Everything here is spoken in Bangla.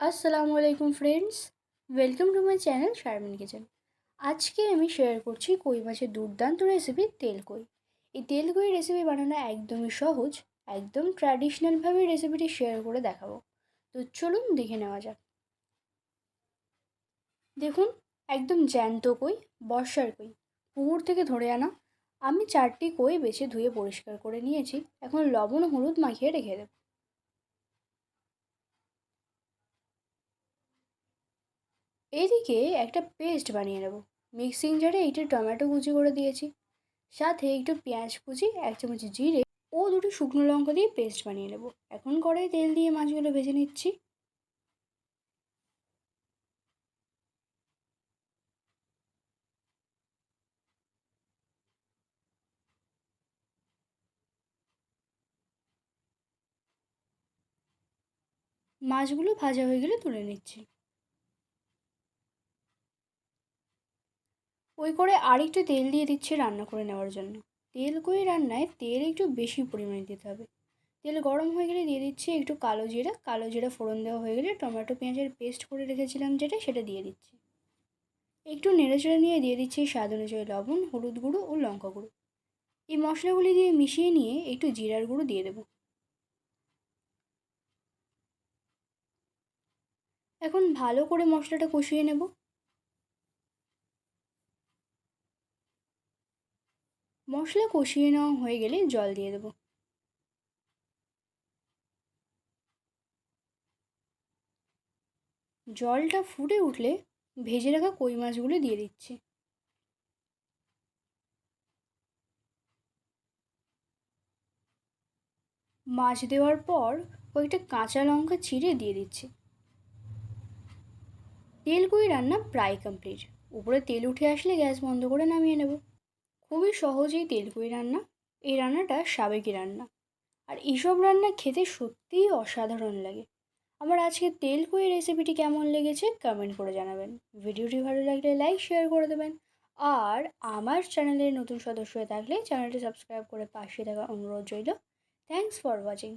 আসসালামু আলাইকুম friends, welcome to my channel Sharmin kitchen. আজকে আমি শেয়ার করছি কই মাছের দুর্দান্ত রেসিপি তেল কই। এই তেল কই রেসিপি বানানো একদমই সহজ, একদম ট্র্যাডিশনালভাবে রেসিপিটি শেয়ার করে দেখাবো। তো চলুন দেখে নেওয়া যাক। দেখুন, একদম জ্যান্ত কই, বর্ষার কই, পুকুর থেকে ধরে আনা। আমি 4টি কই বেছে ধুয়ে পরিষ্কার করে নিয়েছি। এখন লবণ ও হলুদ মাখিয়ে রেখে দেব। এদিকে একটা পেস্ট বানিয়ে নেব। মিক্সিং জারে এইটা টমেটো কুচি করে দিয়েছি, সাথে একটু পেঁয়াজ কুচি, 1 চামচ জিরে ও 2টো শুকনো লঙ্কা দিয়ে পেস্ট বানিয়ে নেব। এখন কড়াই তেল দিয়ে মাছগুলো ভেজে নিচ্ছি। মাছগুলো ভাজা হয়ে গেলে তুলে নিচ্ছি। ওই করে আরেকটু তেল দিয়ে দিচ্ছি রান্না করে নেওয়ার জন্য। তেল কই রান্নায় তেল একটু বেশি পরিমাণে দিতে হবে। তেল গরম হয়ে গেলে দিয়ে দিচ্ছি একটু কালো জিরা ফোড়ন দেওয়া হয়ে গেলে টমেটো পেঁয়াজের পেস্ট করে রেখেছিলাম যেটা, সেটা দিয়ে দিচ্ছি। একটু নেড়েচেড়ে নিয়ে দিয়ে দিচ্ছি স্বাদ অনুযায়ী লবণ, হলুদ গুঁড়ো ও লঙ্কা গুঁড়ো। এই মশলাগুলি দিয়ে মিশিয়ে নিয়ে একটু জিরার গুঁড়ো দিয়ে দেবো। এখন ভালো করে মশলাটা কষিয়ে নেব। মশলা কষিয়ে নেওয়া হয়ে গেলে জল দিয়ে দেবো। জলটা ফুটে উঠলে ভেজে রাখা কই মাছগুলো দিয়ে দিচ্ছি। মাছ দেওয়ার পর কয়েকটা কাঁচা লঙ্কা চিড়ে দিয়ে দিচ্ছি। তেল কই রান্না প্রায় কমপ্লিট। উপরে তেল উঠে আসলে গ্যাস বন্ধ করে নামিয়ে নেব। খুবই সহজ এই তেল কই রান্না। এই রান্নাটা সাবেকি রান্না, আর এইসব রান্না খেতে সত্যিই অসাধারণ লাগে। আমার আজকের তেল কই রেসিপিটি কেমন লেগেছে কমেন্ট করে জানাবেন। ভিডিওটি ভালো লাগলে লাইক শেয়ার করে দেবেন। আর আমার চ্যানেলের নতুন সদস্য হয়ে থাকলে চ্যানেলটি সাবস্ক্রাইব করে পাশে থাকা অনুরোধ রইল। Thanks for watching.